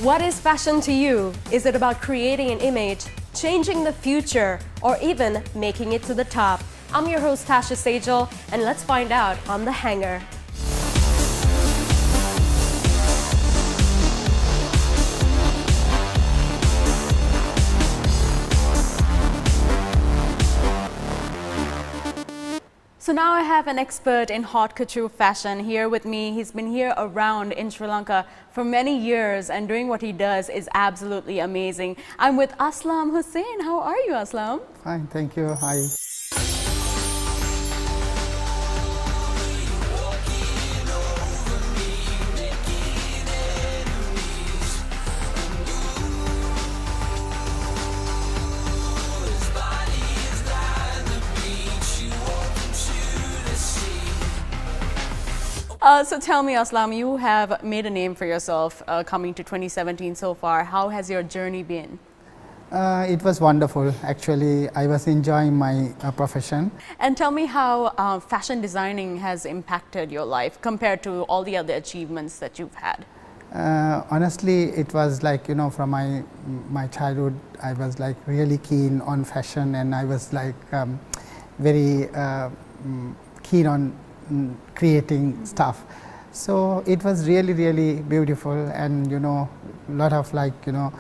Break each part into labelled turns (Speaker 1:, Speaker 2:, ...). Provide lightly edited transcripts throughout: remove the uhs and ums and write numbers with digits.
Speaker 1: What is fashion to you? Is it about creating an image, changing the future, or even making it to the top? I'm your host Tasha Sejal, and let's find out on The Hanger. So now I have an expert in haute couture fashion here with me. He's been here around in Sri Lanka for many years, and doing what he does is absolutely amazing. I'm with Aslam Hussein. How are you, Aslam?
Speaker 2: Fine, thank you. Hi.
Speaker 1: So tell me, Aslam, you have made a name for yourself coming to 2017 so far. How has your journey been?
Speaker 2: It was wonderful. Actually, I was enjoying my profession.
Speaker 1: And tell me how fashion designing has impacted your life compared to all the other achievements that you've had.
Speaker 2: Honestly, it was like, you know, from my childhood, I was like really keen on fashion, and I was like very keen on creating stuff. So it was really beautiful, and you know, a lot of like, you know,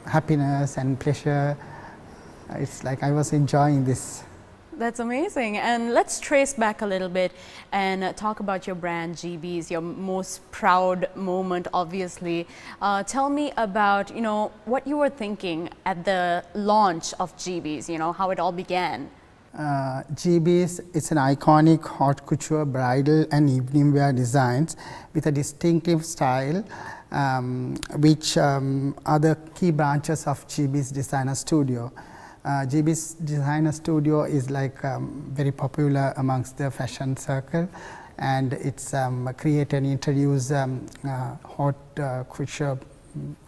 Speaker 2: happiness and pleasure. It's like I was enjoying this.
Speaker 1: That's amazing. And let's trace back a little bit and talk about your brand GB's, your most proud moment, obviously. Tell me about, you know, what you were thinking at the launch of GB's, you know, how it all began.
Speaker 2: GB's, it's an iconic haute couture bridal and evening wear designs with a distinctive style, which are the key branches of GB's Designer Studio. GB's Designer Studio is like very popular amongst the fashion circle, and it's create and introduce haute couture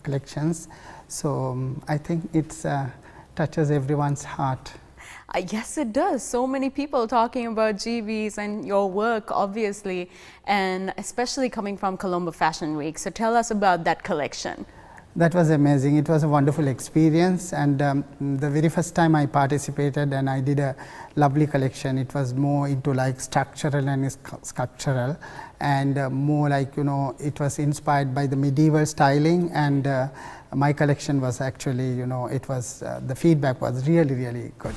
Speaker 2: collections. So I think it touches everyone's heart.
Speaker 1: Yes, it does. So many people talking about GB's and your work, obviously, and especially coming from Colombo Fashion Week. So tell us about that collection.
Speaker 2: That was amazing. It was a wonderful experience, and the very first time I participated and I did a lovely collection. It was more into like structural and sculptural, and more like, you know, it was inspired by the medieval styling, and my collection was actually, you know, it was the feedback was really good.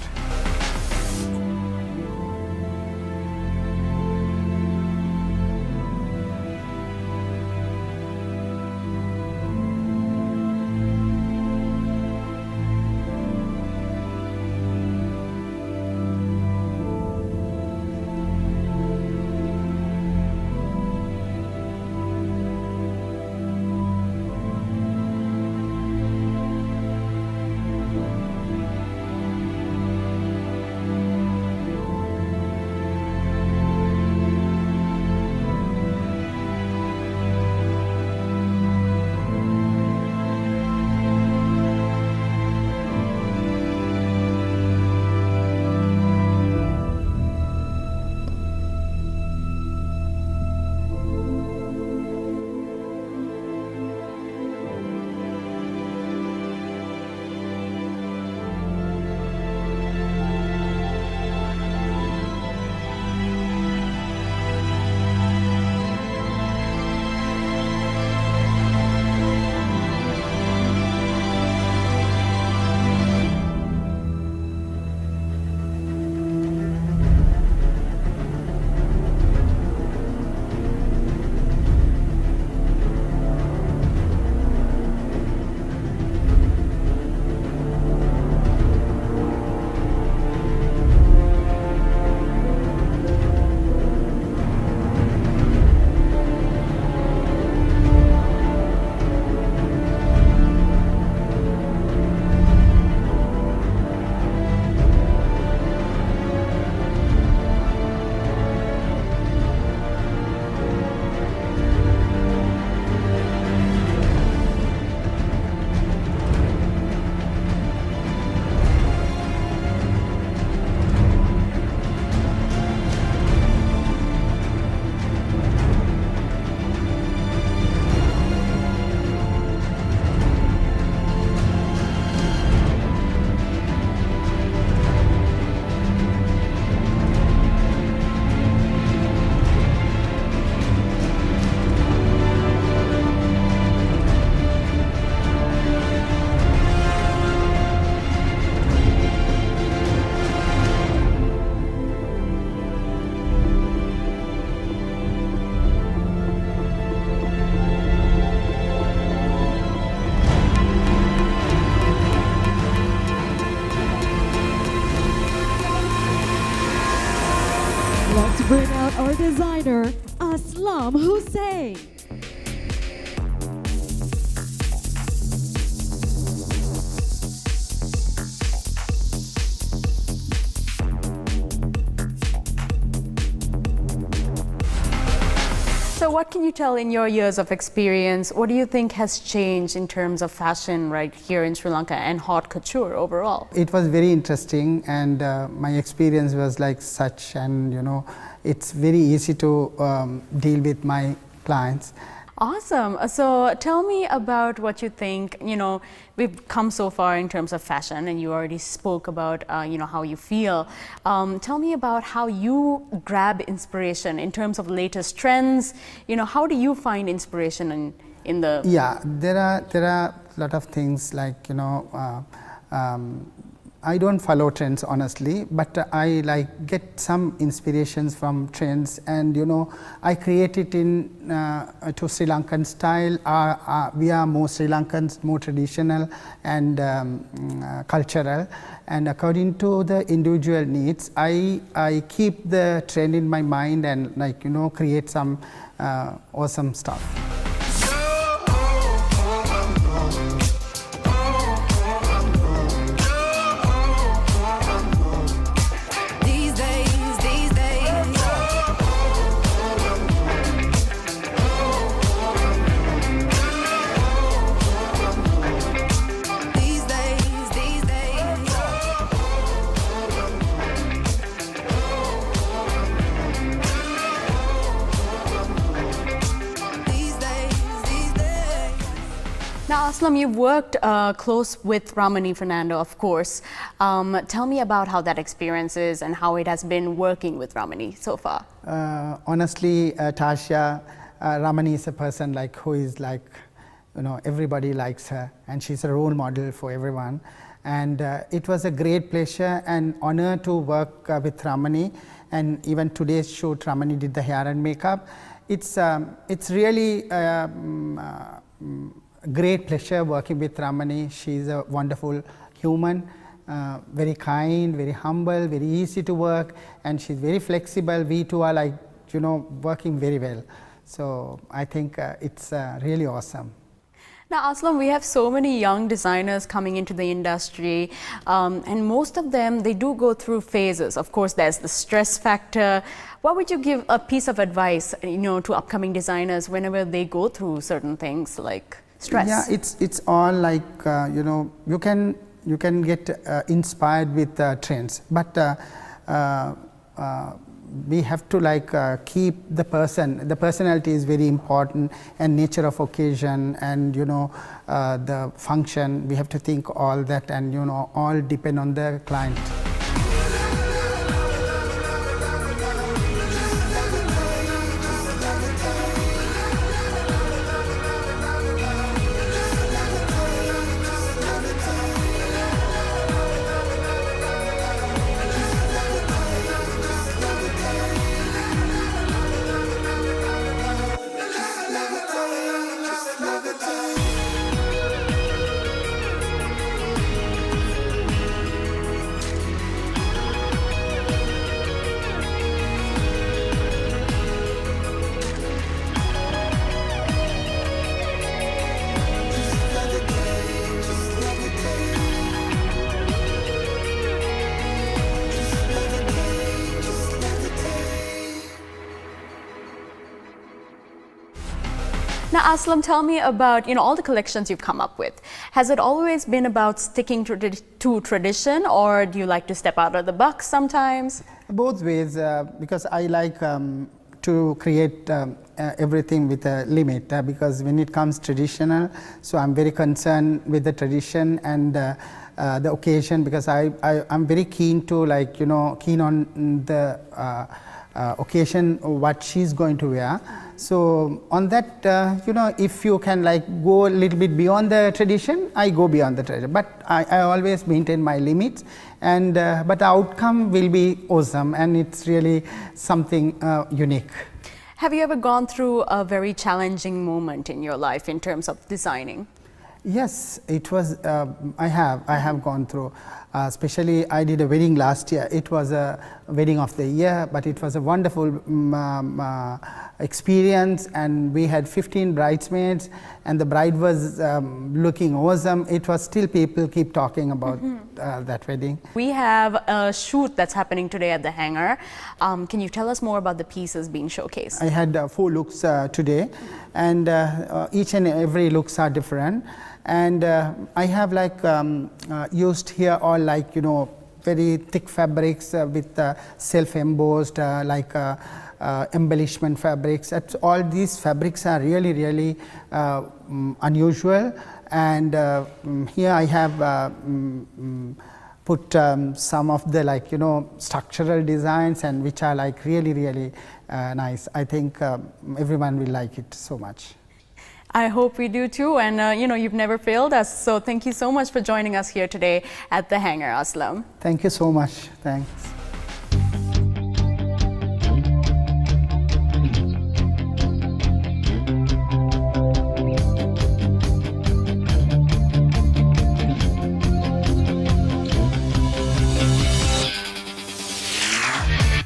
Speaker 3: out our designer, Aslam Hussein.
Speaker 1: So what can you tell in your years of experience? What do you think has changed in terms of fashion right here in Sri Lanka and haute couture overall?
Speaker 2: It was very interesting, and my experience was like such, and it's very easy to deal with my clients.
Speaker 1: Awesome. So tell me about what you think. We've come so far in terms of fashion, and you already spoke about how you feel. Tell me about how you grab inspiration in terms of latest trends. How do you find inspiration in the?
Speaker 2: Yeah, there are a lot of things like I don't follow trends honestly, but I get some inspirations from trends, and I create it in to Sri Lankan style. We are more Sri Lankans, more traditional and cultural, and according to the individual needs, I keep the trend in my mind and create some awesome stuff.
Speaker 1: Now, Aslam, you've worked close with Ramani Fernando, of course. Tell me about how that experience is and how it has been working with Ramani so far.
Speaker 2: Honestly, Tasha, Ramani is a person who is everybody likes her, and she's a role model for everyone. And it was a great pleasure and honor to work with Ramani. And even today's shoot, Ramani did the hair and makeup. It's really great pleasure working with Ramani. She's a wonderful human, very kind, very humble, very easy to work, and she's very flexible. We two are working very well. So I think it's really awesome.
Speaker 1: Now, Aslam, we have so many young designers coming into the industry, and most of them, they do go through phases. Of course, there's the stress factor. What would you give a piece of advice, to upcoming designers whenever they go through certain things like stress?
Speaker 2: Yeah, it's all you can get inspired with trends, but we have to keep the personality is very important, and nature of occasion, and the function. We have to think all that, and all depend on the client.
Speaker 1: Now, Aslam, tell me about all the collections you've come up with. Has it always been about sticking to tradition, or do you like to step out of the box sometimes?
Speaker 2: Both ways, because I like to create everything with a limit, because when it comes traditional, so I'm very concerned with the tradition and the occasion, because I'm very keen to keen on the occasion what she's going to wear. So on that, if you can go a little bit beyond the tradition, I go beyond the tradition. But I always maintain my limits, and but the outcome will be awesome, and it's really something unique.
Speaker 1: Have you ever gone through a very challenging moment in your life in terms of designing?
Speaker 2: Yes, it was. I have gone through. Especially, I did a wedding last year. It was a wedding of the year, but it was a wonderful experience. And we had 15 bridesmaids, and the bride was looking awesome. It was still people keep talking about that wedding.
Speaker 1: We have a shoot that's happening today at the hangar. Can you tell us more about the pieces being showcased?
Speaker 2: I had 4 looks today, and each and every looks are different. And I have like used here all like very thick fabrics with self-embossed embellishment fabrics. All these fabrics are really unusual. And here I have put some of the structural designs, and which are like really nice. I think everyone will like it so much.
Speaker 1: I hope we do too, and you've never failed us, so thank you so much for joining us here today at the hangar, Aslam.
Speaker 2: Thank you so much. Thanks.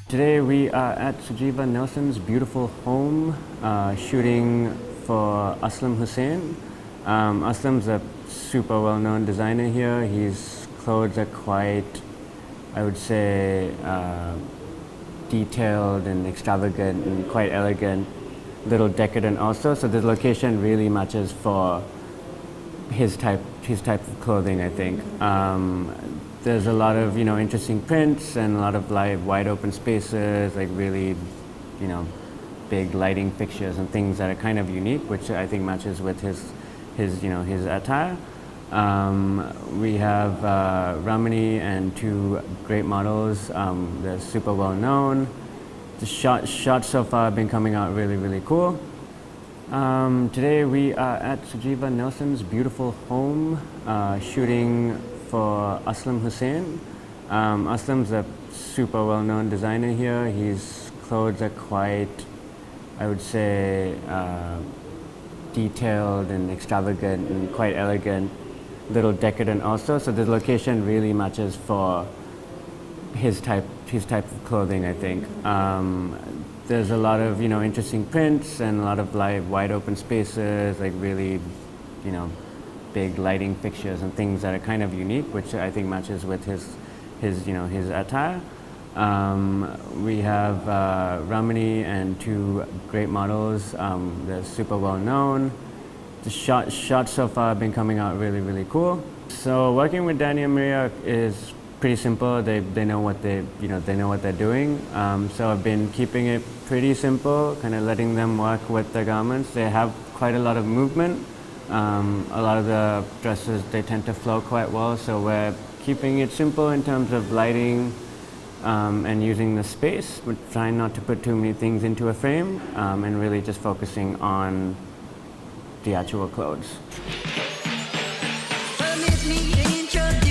Speaker 4: Today we are at Sujiva Nelson's beautiful home, shooting for Aslam Hussein. Aslam's a super well-known designer here. His clothes are quite, I would say, detailed and extravagant and quite elegant, little decadent also. So the location really matches for his type of clothing, I think. There's a lot of interesting prints and a lot of wide open spaces, like really big lighting fixtures and things that are kind of unique, which I think matches with his attire. We have Ramani and 2 great models. They're super well known. The shots so far have been coming out really cool. Today we are at Sujiva Nelson's beautiful home, shooting for Aslam Hussein. Aslam's a super well known designer here. His clothes are quite, I would say, detailed and extravagant and quite elegant, little decadent also. So the location really matches for his type of clothing, I think. There's a lot of interesting prints and a lot of wide open spaces, like really big lighting fixtures and things that are kind of unique, which I think matches with his attire. We have Ramani and 2 great models. They're super well known. The shots so far have been coming out really cool. So working with Danny and Maria is pretty simple. They know what they know what they're doing. So I've been keeping it pretty simple, kind of letting them work with the garments. They have quite a lot of movement. A lot of the dresses, they tend to flow quite well, so we're keeping it simple in terms of lighting and using the space. We're trying not to put too many things into a frame and really just focusing on the actual clothes.
Speaker 5: Permit me to introduce